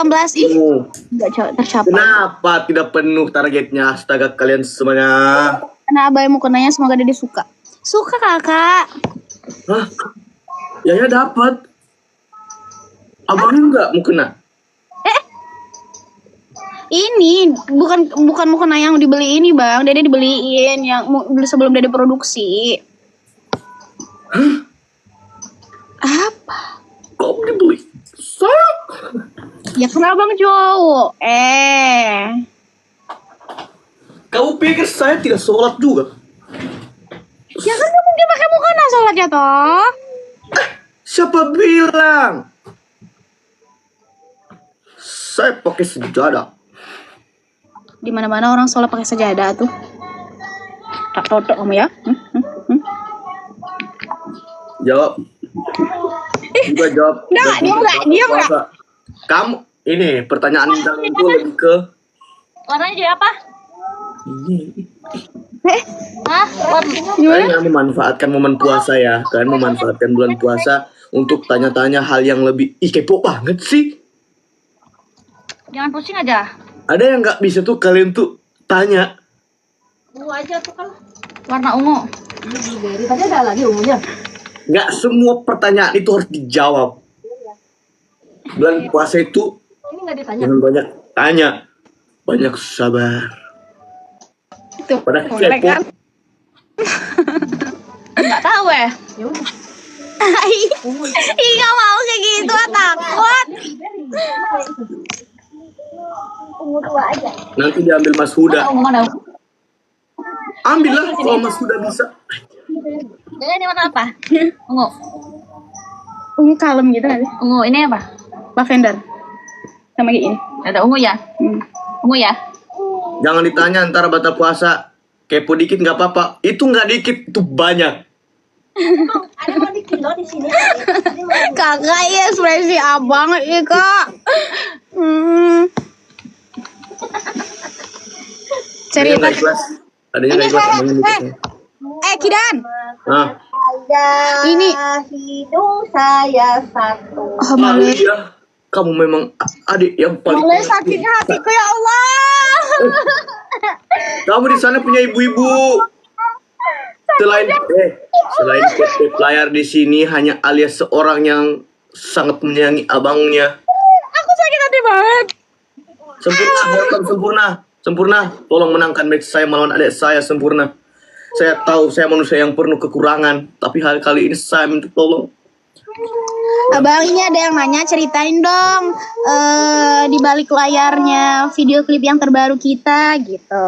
18 ih. Enggak tercapai. Kenapa tidak penuh targetnya? Astaga kalian semuanya. Karena Abah mau kenanya semoga Dede suka. Suka kakak. Hah? Yaya dapat. Abangnya enggak mau kena. Ini bukan mukena yang dibeli ini bang, Dede dibeliin yang sebelum Dede produksi. Hah? Apa? Kok dibeli? Saya. Ya karena abang cowok. Kamu pikir saya tidak sholat juga? Ya kan gak mungkin pakai mukena sholatnya toh. Siapa bilang? Saya pakai sejadah. Di mana-mana orang sholat pakai sejadah tuh. Tak totok kamu ya? Jawab. Juga jawab. Diam nggak? Kamu ini pertanyaan itu lebih ke Warnanya jadi apa? ini. Gimana? Kalian memanfaatkan momen puasa ya. Kalian memanfaatkan bulan puasa untuk tanya-tanya hal yang lebih kepo banget sih. Jangan pusing aja. Ada yang nggak bisa tuh kalian tuh tanya. Ungu aja tuh kan. Warna ungu. Tadi ada lagi ungunya. Nggak semua pertanyaan itu harus dijawab. Bulan puasa itu Ini nggak ditanya. jangan banyak tanya, banyak sabar. Itu Pada boleh kepo. kan? Nggak tahu ya. Ya udah. Ih nggak mau kayak gitu, takut. Ungu tua aja. Nanti diambil Mas Huda. Ungu mana? Ambillah kalau Mas Huda bisa. Ini warna apa? Ungu. Ungu kalem gitu kan? Ungu ini apa? Lavender. Sama kayak ini. Ada ungu ya? Ungu ya? Jangan ditanya antara batal puasa. Kepo dikit nggak apa-apa. Itu nggak dikit, itu banyak. Ada mau di kilo di sini. Kakak ya ekspresi abang ya kak. Adanya Cerita. nggak ikhlas. Adanya nggak ikhlas. Kidan. Nah, Ini. Hidung saya satu. Oh, malu. iya. Kamu memang adik yang paling. Mulai sakitnya hatiku ya Allah. Kamu di sana punya ibu-ibu. Selain PT Player di sini hanya alias seorang yang sangat menyayangi abangnya. Aku sakit hati banget. Sempurna, welcome Sempurna. Sempurna, tolong menangkan match saya melawan adik saya Sempurna. Saya tahu saya manusia yang penuh kekurangan, tapi kali ini saya minta tolong. Abang ini ada yang nanya, ceritain dong di balik layarnya video klip yang terbaru kita gitu.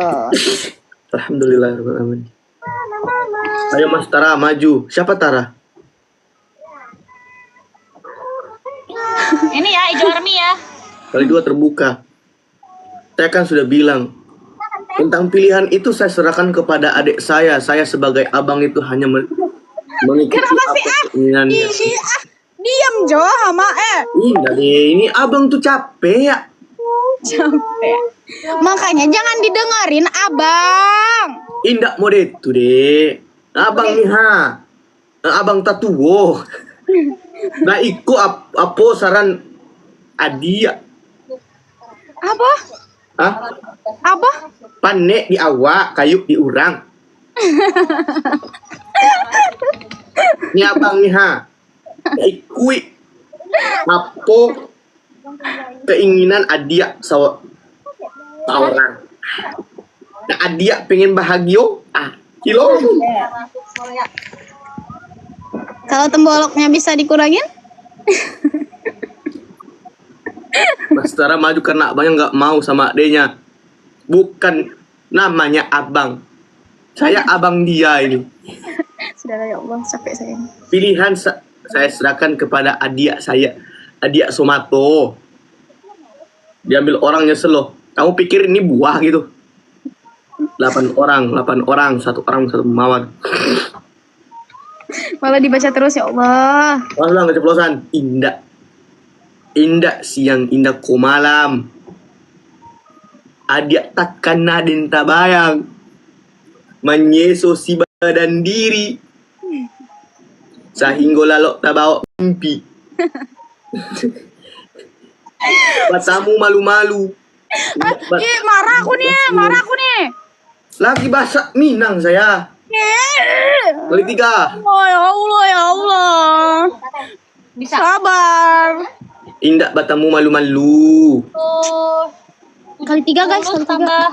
Alhamdulillah. Ayo Mas Tara maju. Siapa Tara? Ini ya hijau army ya. Kali dua terbuka. Saya kan sudah bilang tentang pilihan itu saya serahkan kepada adik saya. Saya sebagai abang itu hanya mengikuti Kenapa apa sih, keinginannya. Diam Jo sama Ini abang tuh capek ya. capek. Makanya jangan didengerin abang. Indak mau deh tuh deh. Abang nih abang tatuwo. Nah ikut apa saran adia. Apa? Hah? Apa? Panek di awak, kayu di urang. Ini abang nih ikut apa keinginan adia orang. Nah adia pengen bahagia, kilo. Kalau temboloknya bisa dikurangin? Mas Tara maju karena abangnya nggak mau sama adenya. Bukan namanya abang. Saya abang dia ini. Sudah ya Allah, capek saya. Pilihan saya serahkan kepada adik saya. Adik Somato. Diambil orangnya selo. Kamu pikir ini buah gitu? 8 orang, satu mawar. Malah dibaca terus ya Allah. Langsung keceplosan. Indah siang, indah ko malam. Adik takkan nadin tabayang. Menyeso si badan diri. Sehingga lalu tak bawa mimpi. Matamu malu-malu. Ih, marah aku nih. Lagi bahasa Minang saya. Kali 3. Oh, ya Allah. Bisa. Sabar. Indak batamu malu-malu. Tuh. Kali 3 guys, kali 3. Tambah.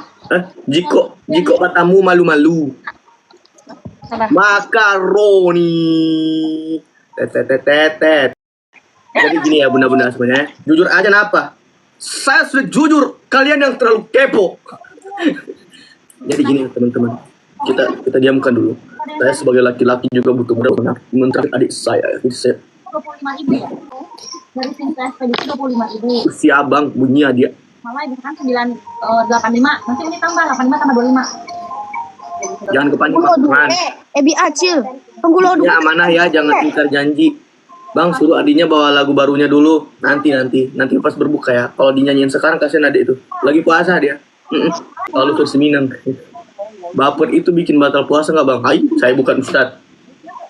Jiko batamu malu-malu. Sabar. Makaroni. Tetetetetet. Jadi gini ya bunda-bunda semuanya. Jujur aja kenapa? Saya sudah jujur, kalian yang terlalu kepo. Jadi gini teman-teman. Kita diamkan dulu. Saya sebagai laki-laki juga butuh benar-benar mentraktir adik saya. Jadi saya 25.000 ya. Dari sini ke ekspedisi 25.000. si abang bunyi dia. Malah ini kan 985. Nanti ini tambah 85 tambah 25. Jangan kepanjang Tunggu dulu. man. Ebi acil. Tunggu dulu. Ya amanah ya, jangan ingkar janji. Bang suruh adiknya bawa lagu barunya dulu. Nanti pas berbuka ya. Kalau dinyanyiin sekarang kasihan adik itu. Lagi puasa dia. Kalau versi Minang. Baper itu bikin batal puasa nggak bang? Hai, saya bukan ustad.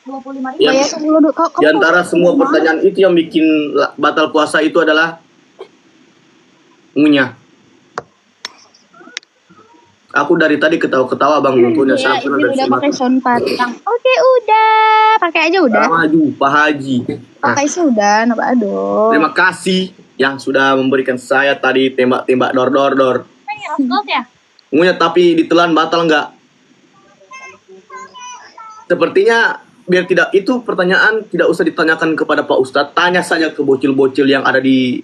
25.000. Yang Ya, tunggu dulu. di antara semua pertanyaan itu yang bikin batal puasa itu adalah ngunyah. Aku dari tadi ketawa-ketawa bang nontonnya Ya, sampai ini udah pakai soundpad. Oke, udah. Pakai aja udah. Maju Pak Haji. Nah, Pakai sih udah, napa aduh. terima kasih yang sudah memberikan saya tadi tembak-tembak dor. Pengen Rosgold ya? Ngunyah tapi ditelan batal nggak? Sepertinya biar tidak itu pertanyaan tidak usah ditanyakan kepada Pak Ustadz, tanya saja ke bocil-bocil yang ada di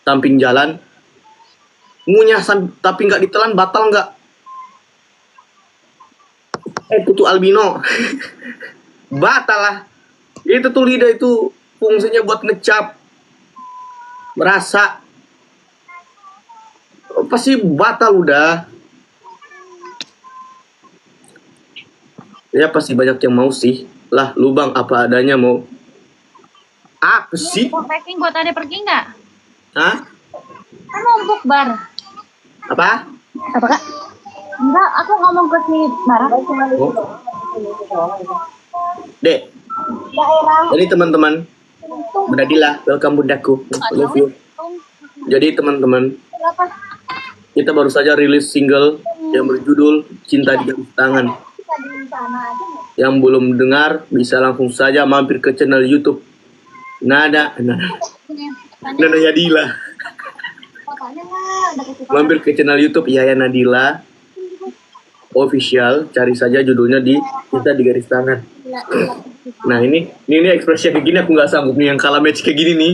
samping jalan. Ngunyah tapi nggak ditelan batal nggak? Kutu albino batal lah. Itu tuh lidah itu fungsinya buat ngecap, merasa pasti batal udah. Ya pasti banyak yang mau sih. Lah lubang apa adanya mau. Apa sih? Mau packing buat ada pergi nggak? Hah? Kan mau bukbar. Apa? Apa Kak? Enggak, aku ngomong ke si Marah. Oh. Dek. Jadi teman-teman, beradilah, welcome bundaku. Love you. Jadi teman-teman, kita baru saja rilis single yang berjudul Cinta di Garis Tangan. Yang belum dengar bisa langsung saja mampir ke channel YouTube Nada Yadila. Mampir ke channel YouTube Yaya Nadila official, cari saja judulnya di Cinta di Garis Tangan. Nah ini ekspresi kayak gini aku nggak sanggup nih, yang kalah match kayak gini nih.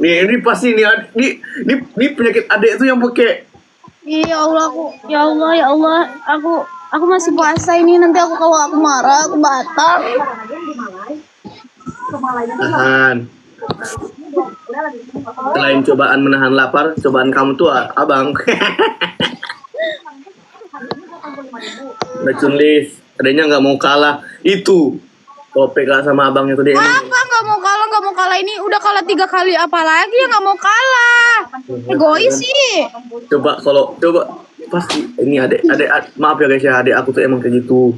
Ini pasti ini penyakit adek itu yang pakai. Ya Allah, aku masih puasa ini, nanti kalau aku marah aku batal. Tahan. Selain cobaan menahan lapar, cobaan kamu tuh abang. Racun list, adanya nggak mau kalah. Itu kalau PK sama abangnya tuh dia. Apa nggak mau kalah ini udah kalah 3 kali, apa lagi yang nggak mau kalah? Egois sih. Coba pasti ini adek maaf ya guys ya, adek aku tuh emang kayak gitu.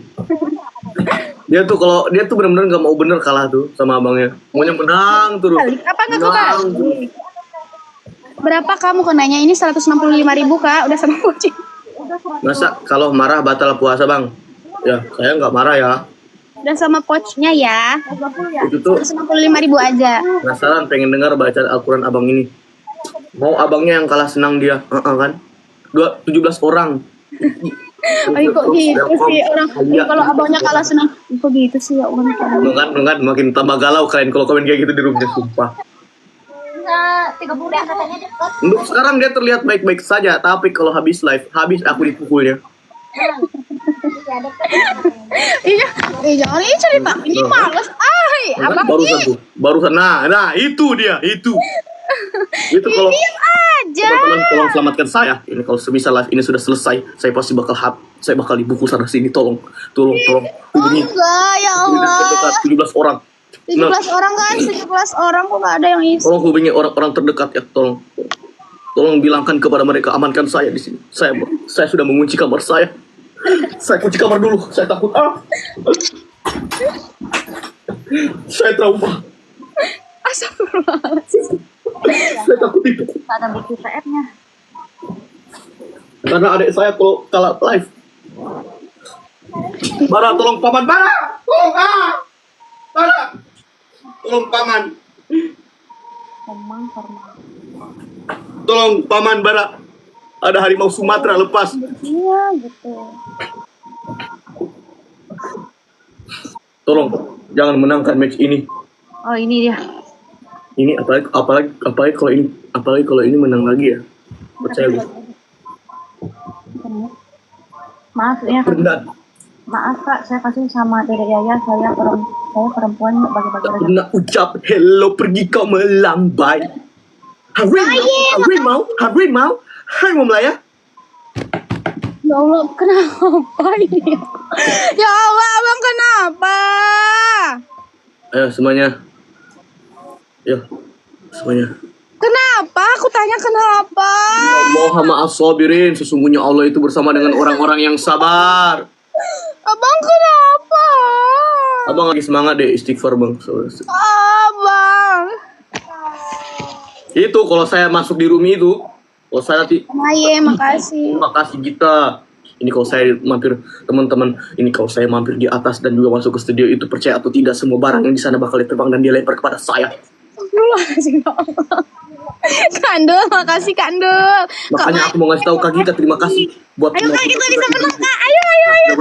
Dia tuh benar-benar nggak mau bener kalah tuh sama abangnya, maunya menang terus. Apa nggak tuh Kak? Berapa kamu kenanya ini? 165.000 Kak, udah sama kucing. Masa kalau marah batal puasa bang? Ya saya nggak marah ya. Udah sama coachnya ya. Itu tuh 165.000 aja. penasaran pengen dengar bacaan Al-Quran abang ini. Mau abangnya yang kalah senang dia, kan? 17 orang. Ayo kok gitu sih orang. Kalau abangnya kalah senang, kok gitu sih ya Allah. Enggak, makin tambah galau kalian kalau komen kayak gitu di rumahnya, sumpah. Enggak, 30 katanya dekat. Untuk sekarang dia terlihat baik-baik saja, tapi kalau habis live, habis aku dipukulnya. Iya, jangan ini cerita. Ini males. Abang Barusan, nah itu dia, itu kalau diam aja. teman-teman tolong selamatkan saya. Ini kalau semisal live ini sudah selesai, saya pasti bakal dibukul sana sini. Tolong hubungi. Enggak, ya Allah. 17 orang. 17 orang kan, 17 orang kok gak ada yang isi. Tolong hubungi orang-orang terdekat ya, tolong bilangkan kepada mereka, amankan saya di sini. Saya sudah mengunci kamar saya. Saya kunci kamar dulu, saya takut. Saya trauma. Astagfirullahaladzim. Saya takut tidak. Nggak ada bukti PR-nya. Karena adik saya kalau kalah live. Bara, tolong paman. Bara, tolong Bara, tolong paman. Formal. Tolong paman Bara. Ada harimau Sumatera lepas. Iya gitu. Tolong jangan menangkan match ini. Oh ini dia. Ini apalagi kalau ini menang lagi ya. Percaya gue. Maaf ya. Pernah Maaf Kak, saya kasih sama Dede Yaya. Saya perempuan bagi-bagi tak rezeki. pernah ucap hello, pergi kau melambai. Harimau Melaya. Ya Allah, kenapa ini? Ya Allah, abang kenapa? Ayo semuanya. Kenapa? Aku tanya kenapa? Allah ma'as sabirin. Sesungguhnya Allah itu bersama dengan orang-orang yang sabar. Abang kenapa? Abang lagi semangat deh istighfar bang. Abang. Itu kalau saya masuk di room itu, kalau saya nanti Aye, makasih. terima kasih Gita. Ini kalau saya mampir teman-teman, ini kalau saya mampir di atas dan juga masuk ke studio itu, percaya atau tidak semua barang yang di sana bakal terbang dan dia lempar kepada saya. Makasih Allah. Kandul, makasih Kandul. Makanya aku mau ngasih tahu Kak Gita terima kasih buat Ayo Kak, kita bisa menang Kak. Ayo.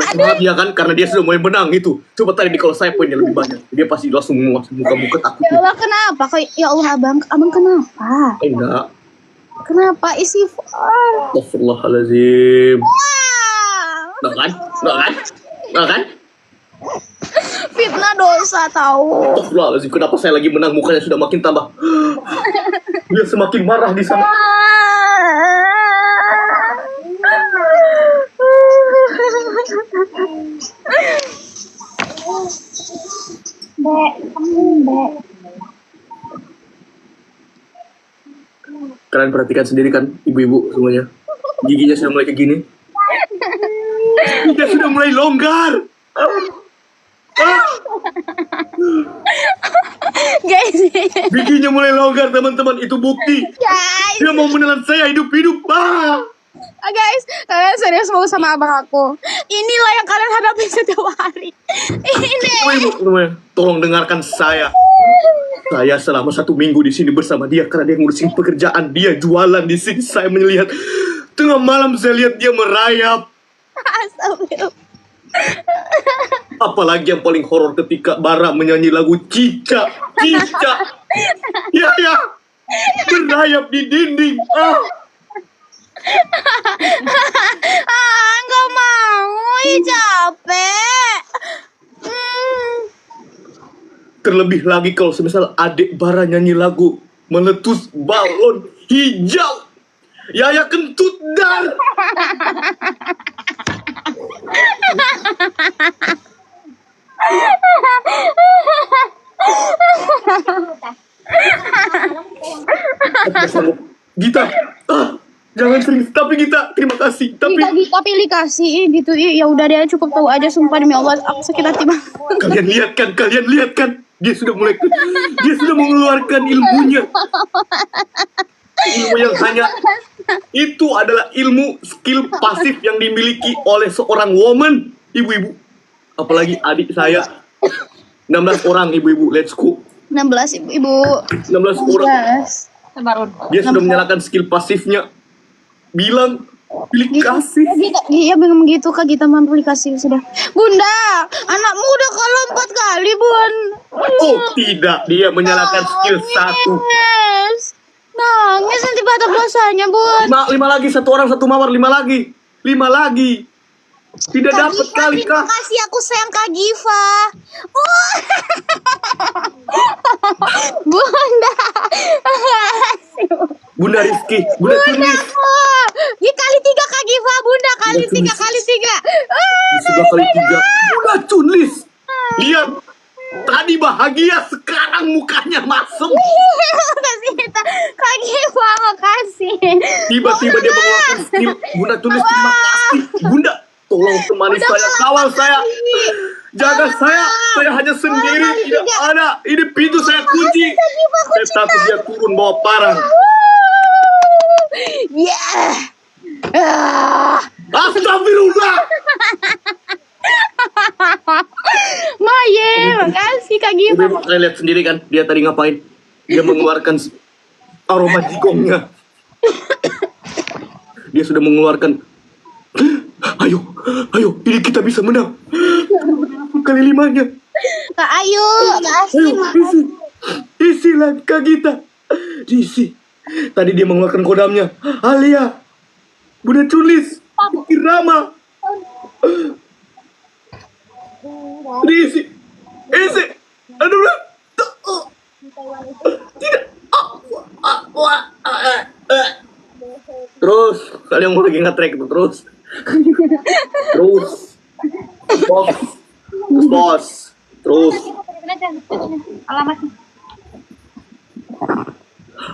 semangat dia kan karena dia sudah mulai menang itu. Coba tadi kalau saya poinnya lebih banyak, dia pasti langsung muka-muka takut. Ya Allah, kenapa? Ya Allah, abang kenapa? Enggak. Kenapa isi far? Astagfirullahaladzim. Wah, Enggak kan? fitnah dosa tahu. Astagfirullahaladzim. Kenapa saya lagi menang mukanya sudah makin tambah. Dia semakin marah di sana. Dek. Kalian perhatikan sendiri kan, ibu-ibu semuanya. Giginya sudah mulai kayak gini. Dia sudah mulai longgar. Guys, Giginya mulai longgar teman-teman. Itu bukti. guys, Dia mau menelan saya hidup-hidup. guys, kalian serius mau sama abang aku? Inilah yang kalian hadapi setiap hari. Ini. Ibu semuanya, tolong dengarkan saya. Saya selama 1 minggu di sini bersama dia karena dia ngurusin pekerjaan, dia jualan di sini. Saya melihat tengah malam saya lihat dia merayap. Astagfirullah. Apalagi yang paling horor ketika Bara menyanyi lagu Cica. Ya, berayap di dinding. Nggak mau, capek. Terlebih lagi kalau semisal adik Bara nyanyi lagu Meletus Balon Hijau. Yaya kentut dar. Gita, jangan sering. Tapi Gita, terima kasih. Tapi dikasih gitu, ya udah dia cukup tahu aja, sumpah demi Allah aku sakit hati banget. Kalian lihat kan, dia sudah mengeluarkan ilmunya. Ilmu yang hanya itu adalah ilmu skill pasif yang dimiliki oleh seorang woman, ibu-ibu. Apalagi adik saya 16 orang ibu-ibu, let's go. 16 ibu. 16 orang. Yes. Sebarun. Dia sudah menyalakan skill pasifnya. Bilang pilih kasih. Iya memang gitu Kak, kita mampu dikasih sudah. Bunda, anakmu udah kalah 4 kali, Bun. Oh tidak, dia menyalakan skill 1. Nangis nanti batal dosanya, Bun. 5 lagi, 1 orang 1 mawar, 5 lagi. Tidak dapat kali Terima Kak. kasih, aku sayang Kak Giva. Bunda. Bunda Rizky, Bunda Tunis. Ini kali 3 Kak Giva, Bunda kali 3 kali 3. Di sebelah kali 3. Bunda Tunis. Lihat. Tadi bahagia, sekarang mukanya masem. Makasih Kak Giva, makasih. Tiba-tiba dia mengeluarkan skill. Bunda Tunis, terima kasih. Bunda, tolong temani saya, kawal saya. Jaga saya hanya sendiri, tidak ada. Ini pintu saya kunci. Saya takut dia turun bawa parang. Iya, Pak. Kalian lihat sendiri kan, dia tadi ngapain? Dia mengeluarkan aroma jigongnya. Dia sudah mengeluarkan. Ayo, ayo, ini kita bisa menang. Kali 5-nya. Kak Ayu, Kak Ayo, Asim. isi langkah kita. Diisi. Tadi dia mengeluarkan kodamnya. Alia, Bunda Culis, Irama. Diisi. Isi. Aduh. Tidak. Terus, kalian mau lagi nge-track itu terus. Terus. Bos. Bos. Terus. Alamatnya.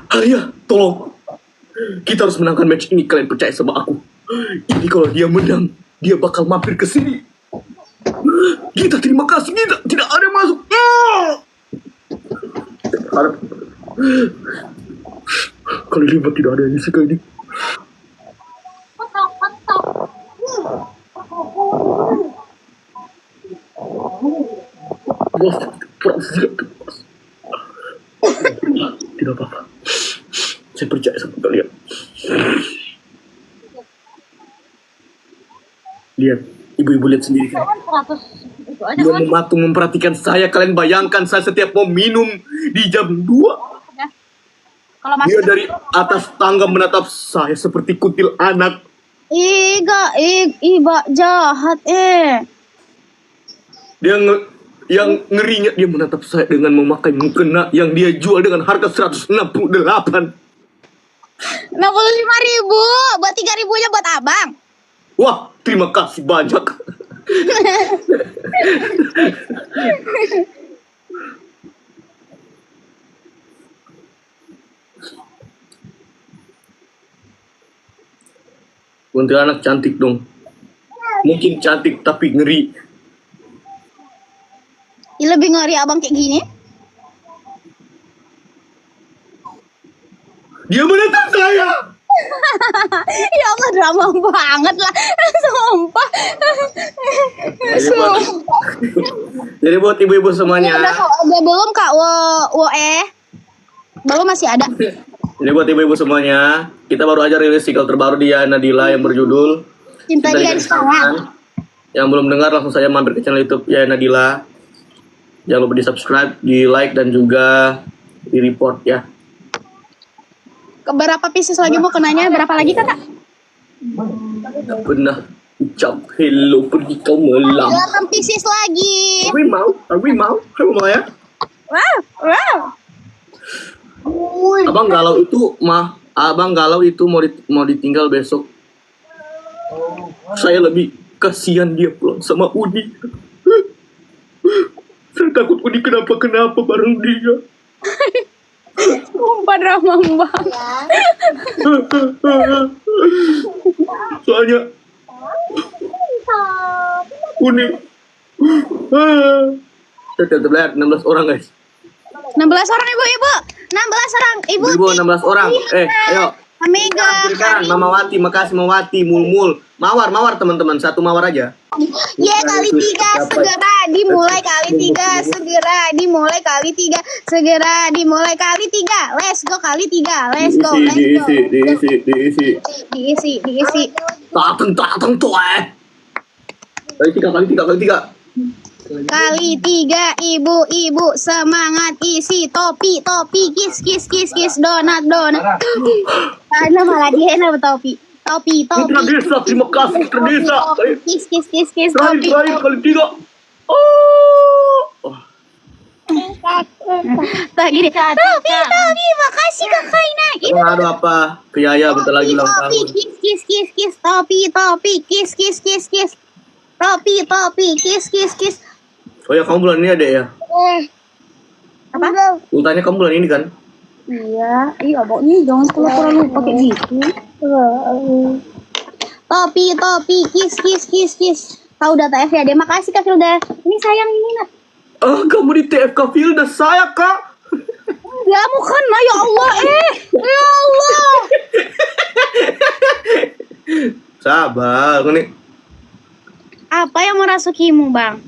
Alia, tolong. Kita harus menangkan match ini. Kalian percaya sama aku. Ini kalau dia menang, dia bakal mampir ke sini. Kita terima kasih. Kita tidak ada yang masuk. Harap. Kali 5 tidak ada yang isi kayak ini. Bos, bos. Tidak apa-apa. Saya percaya sama kalian. Lihat, ibu-ibu lihat sendiri kan. 100 itu aja Dia kan. mematung memperhatikan saya. Kalian bayangkan saya setiap mau minum di jam 2. Kalau Dia masih dari atas tangga menatap saya seperti kutil anak. Iba jahat Dia yang ngerinya dia menatap saya dengan memakai mukena yang dia jual dengan harga 168. 65.000, buat 3.000-nya buat abang. Wah, terima kasih banyak. Kuntilanak cantik dong. Mungkin cantik tapi ngeri. Lebih ngeri abang kayak gini. Dia menatap saya. Ya Allah, drama banget lah. Sumpah. Sumpah. Jadi buat ibu-ibu semuanya. Udah belum Kak belum, masih ada. Jadi buat ibu-ibu semuanya, kita baru aja rilis single terbaru dia Nadila yang berjudul Cinta Cinta Dia di di Tangan. Yang belum dengar langsung saja mampir ke channel YouTube ya Nadila. Jangan lupa di subscribe, di like dan juga di report ya. Berapa pieces lagi mau kenanya? Berapa lagi Kakak? Tak pernah ucap hello pergi kau melam. 8 pieces lagi. Are we mau ya? Wow. Abang galau itu mau ditinggal besok. Saya lebih kasihan dia pulang sama Udi. Saya takut Udi kenapa bareng dia. Sumpah drama banget. Soalnya Udi. Saya tetap lihat 16 orang guys. 16 orang ibu-ibu. 16 orang ibu. Ibu 16 orang. Ayo. Mega. Kiri kanan, Mama Wati, makasih Mama Wati, Mulmul, Mawar teman-teman, 1 mawar aja. Kali 3 segera dimulai kali 3 segera dimulai kali 3 segera dimulai kali 3. Let's go kali 3. Let's go. Diisi. Tateng tuh Kali 3. Kali 3 ibu-ibu semangat isi topi kis donat. Ada malah dia enak topi. Putra Desa, terima kasih Putra Desa. Kis Terakhir topi. kali 3. Tak gini. Topi, makasih Kak Kaina. Ini Aduh apa? Ke Yaya bentar lagi ulang tahun. kis topi kis. Topi kis. Oh ya, kamu bulan ini ada ya? Apa? Ultahnya kamu bulan ini kan? Iya, abangnya jangan pura-pura lupa kayak gitu. Topi kis. Tahu data FYD. Makasih Kak Filda. Ini sayang ini nak. Kamu di TFK Filda saya Kak. Ya bukan lah ya Allah ya Allah. Sabar, nih. Apa yang merasukimu bang?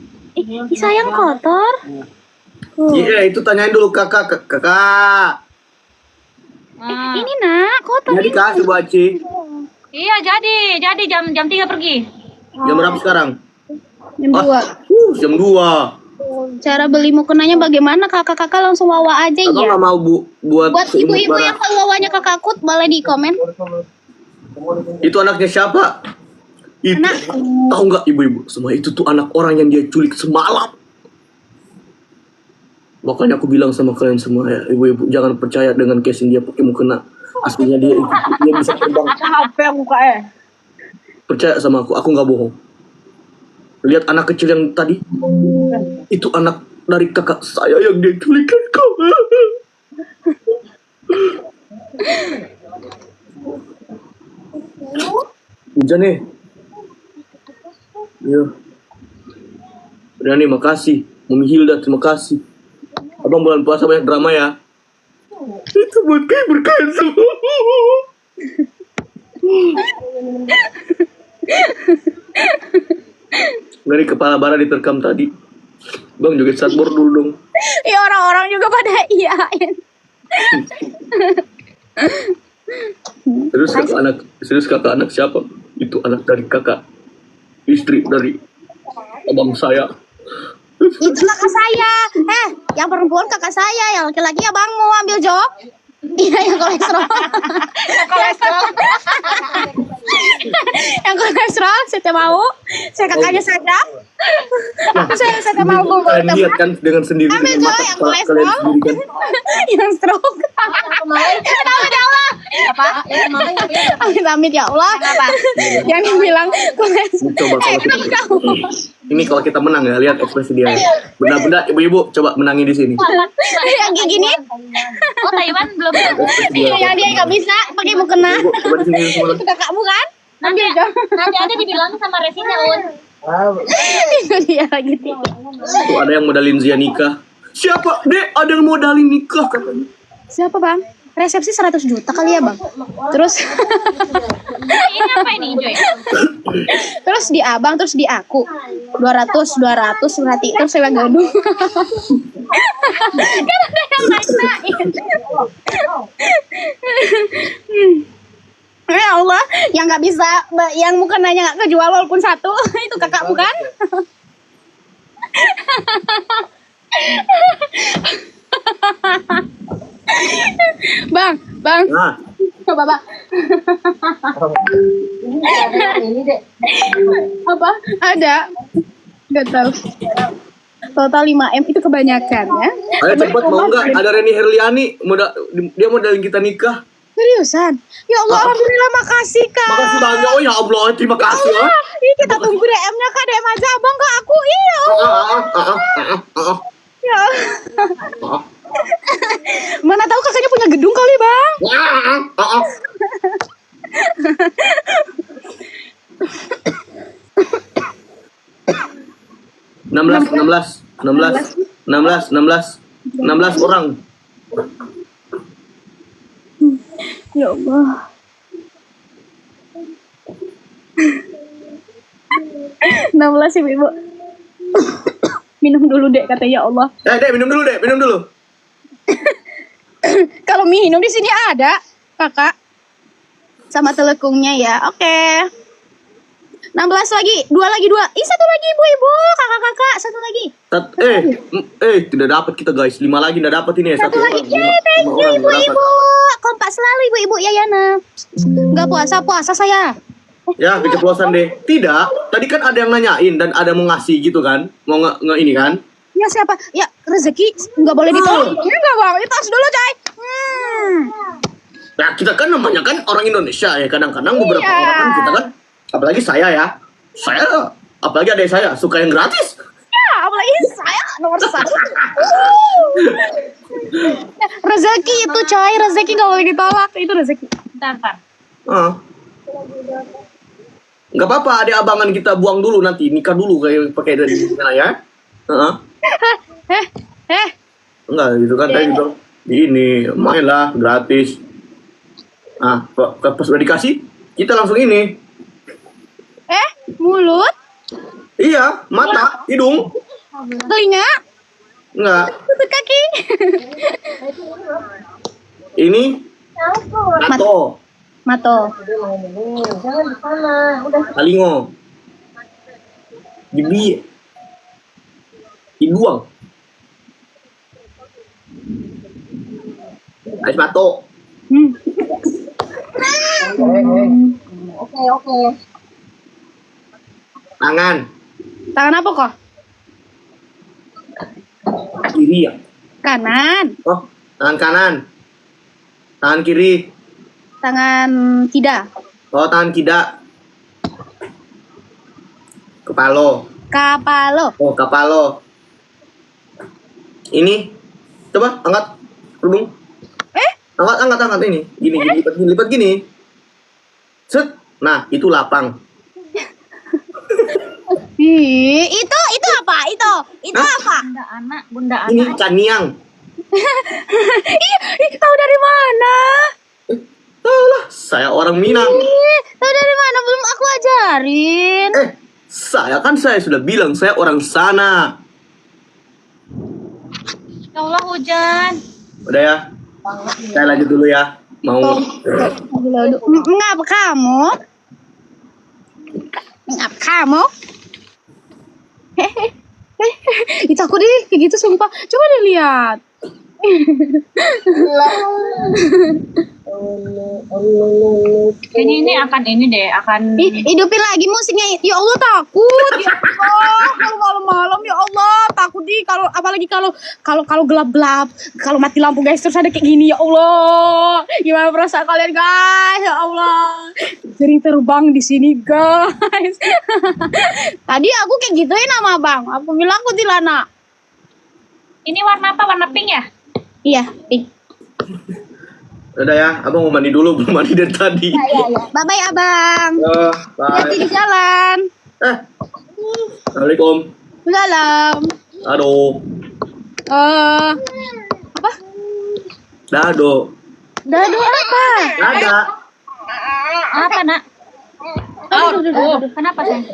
Sayang kotor. Iya, itu tanyain dulu kakak. Ini nak, kok tadi? Jadi kasih Bu Aci. Iya, jadi jam 3 pergi. Jam berapa sekarang? Jam 2. Jam 2. Cara beli mukenanya bagaimana? Kakak-kakak langsung wawa aja Atau ya. nggak mau buat Buat ibu-ibu yang tahu wawanya kakak Kut, boleh di komen. Itu anaknya siapa? Itu Anakku. tahu nggak ibu-ibu? Semua itu tuh anak orang yang dia culik semalam. Makanya aku bilang sama kalian semua ya, ibu-ibu jangan percaya dengan casing dia pakai mukena. Aslinya dia bisa terbang. Apa yang buka Percaya sama aku nggak bohong. Lihat anak kecil yang tadi, itu anak dari kakak saya yang dia culikan kau. Hujan nih. Iya. Udah nih, makasih. Mami Hilda, terima kasih. Abang bulan puasa banyak drama ya. Itu buat kayak berkain semua. Dari kepala bara diterkam tadi. Bang joget skateboard dulu dong. Ya orang-orang juga pada iyain. Serius kakak anak siapa? Itu anak dari kakak. Istri dari abang saya. Itu kakak saya. Yang perempuan kakak saya, yang laki-laki abangmu ambil jok. Iya, yang kolesterol. Yang kolesterol, saya mau. Saya kakaknya saja. Saya mau bawa Kalian lihat kan dengan sendiri ambil dengan jok mata yang kalian kolesterol. sendiri kan. Yang stroke. Amit ya Allah. Apa? Amit ya Allah. Yang dibilang kolesterol. Coba ini kalau kita menang ya, lihat ekspresi dia. Benda-benda ibu-ibu coba menangi di sini. Yang kayak gini. Oh, Taiwan belum. Yang dia nggak bisa pakai mukena. Ibu, coba di sini semua. Itu kakakmu kan? Nanti ada dibilang sama Resina, Un. Itu dia lagi tidur. Tuh ada yang modalin Zia nikah. Siapa? Dek, ada yang modalin nikah katanya. Siapa bang? Resepsi 100 juta kali ya bang. Terus Ini apa ini, Joy? terus di abang, terus di aku 200 berarti terus sewa gedung. Kan ada yang naik-naik. Ya Allah, yang nggak bisa, yang mukenanya nggak kejual walaupun satu, itu kakak bukan? Bang, Nah, coba bang. Apa? Ada? Gak tahu. Total 5M itu kebanyakan ya. ayo cepet mau nggak? Ada Reni Herliani, dia modalin kita nikah. Seriusan? Ya Allah, alhamdulillah, makasih kak. Makasih banyak. Oh ya Allah, terima kasih ya. Ini kita tunggu DM-nya kak, DM aja abang ke aku. Iya. Ya. Mana tahu kakaknya punya gedung kali bang. 16 orang. Ya Allah. 16 ibu. Minum dulu dek kata ya Allah. Dek, minum dulu. Kalau minum di sini ada, kakak. Sama telekungnya ya. Oke. 16 lagi, 2 lagi. Ih, satu lagi ibu-ibu, kakak-kakak, satu lagi. Tidak dapat kita guys. 5 lagi tidak dapat ini ya. Satu lagi. Thank you ibu-ibu. Kompak selalu ibu-ibu Yayana. Enggak puasa saya. Ya, keceplosan deh. Tidak, tadi kan ada yang nanyain dan ada mau ngasih gitu kan. Mau ini kan. Ya siapa? Ya rezeki nggak boleh ditolak. Enggak bang, ditos dulu coy. Nah, kita kan namanya kan orang Indonesia ya. Kadang-kadang beberapa orang kan kita kan, apalagi saya ya. Apalagi adik saya suka yang gratis. Ya, apalagi saya nomor 1. Rezeki itu coy, rezeki nggak boleh ditolak, itu rezeki. Bentar. Nggak apa-apa, adik abangan kita buang dulu nanti, nikah dulu kayak pakai dari sana ya. Enggak gitu kan tadi gitu. Ini mainlah gratis. Pas udah dikasih, kita langsung ini. Mulut, Iya, mata, hidung. telinga. Enggak. Lutut kaki. Ini Mato. Mato. Jangan di sana. Udah. Alingo. Gibi. Iduang. Ais Mato. Hmm. Oke. Tangan. Tangan apa kok? Kiri ya. Kanan. Oh, tangan kanan. Tangan kiri. Tangan tidak. Oh, tangan kida. Kepalo. Kapalo. Oh, kapalo. Ini. Coba angkat kerudung. Angkat ini. Gini, lipat gini. Set. Nah, itu lapang. Itu apa? Itu Hah? apa? Bunda Ini anak. caniang. Tahu dari mana? Tahu lah, saya orang Minang. Tahu dari mana? Belum aku ajarin. Saya sudah bilang saya orang sana. Ya Allah hujan. Udah ya. Saya lanjut dulu ya. Mau Mengapa kamu? Mengapa kamu? Itu aku deh kayak gitu sumpah. Coba dilihat. Kayaknya ini akan Hidupin lagi musiknya. Ya Allah takut. Ya Allah, kalau malam-malam ya Allah takut kalau apalagi kalau gelap-gelap, kalau mati lampu guys terus ada kayak gini ya Allah. Gimana perasaan kalian guys? Ya Allah. Sering terbang di sini guys. Tadi aku kayak gituin sama Bang. Aku bilang aku Tilana. Ini warna apa? Warna pink ya? Iya, pink. udah ya, abang mau mandi dulu, belum mandi dari tadi. Ya. Bye bye Abang. Bye. Hati di jalan. Assalamualaikum. Salam. Aduh. Apa? Dado. Dado apa? Ada. Apa, Nak? Aduh. Kenapa, sayang?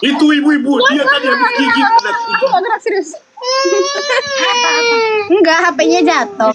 Itu ibu-ibu, dia tadi habis gigit. Aku gak gerak serius. Enggak, HP-nya jatuh.